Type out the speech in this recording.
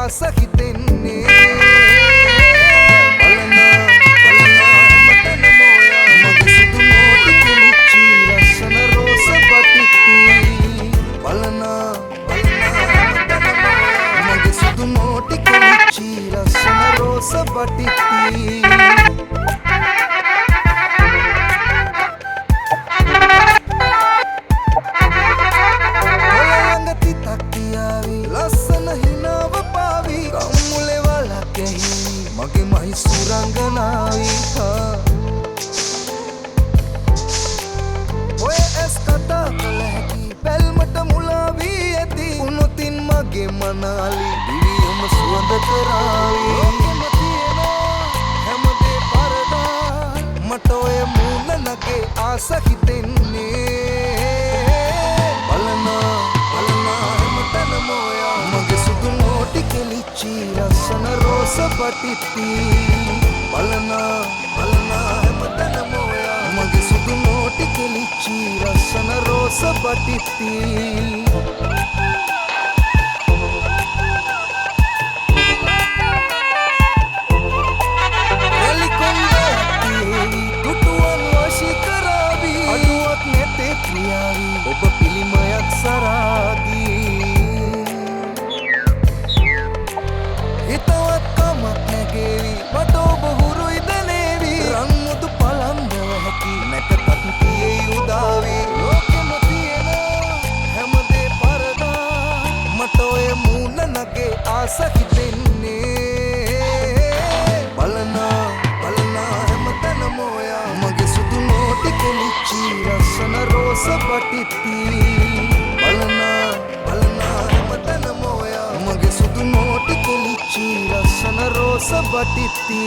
ආස හිතෙන්නේ Sapatiti Langati takkiyavi lassana hinawa pavi kammule walakehi mage mahi suranganavi oy es kata kala haki belmata mulavi ඇති unotin mage manali diviyama suwanda karavi මටඔය මූලනගේ ආස හිතෙන්නේ බලනා හැමතැනම ඔයා මගේ සුදු නෝටි කෙලිච්චි ලස්සන රෝස පටිත්ති බලනා හැමතැනම ඔයා මගේ සුදු නෝටි කෙලිච්චි ලස්සන රෝස පටිත්ති ඔබ පිළිමයක් සරාගී හිතවත් කමක් නැගේවි මට ඔබ හුරුයි දනේවි රන්මුතු පලන්දව හැකි නැකතත් තියෙයි උදාවි ලෝකෙම තියෙන හැමදේ පරදා මට ඔය මූලනගේ ආස හිතෙන්නේ බලනා හැමතැනම ඔයා මගේ සුදු නෝටි කෙලිච්චි ලස්සන රෝස පටිත්ති බලනා හැමතැනම ඔයා මගේ සුදු නෝටි කෙලිච්චි ලස්සන රෝස පටිත්ති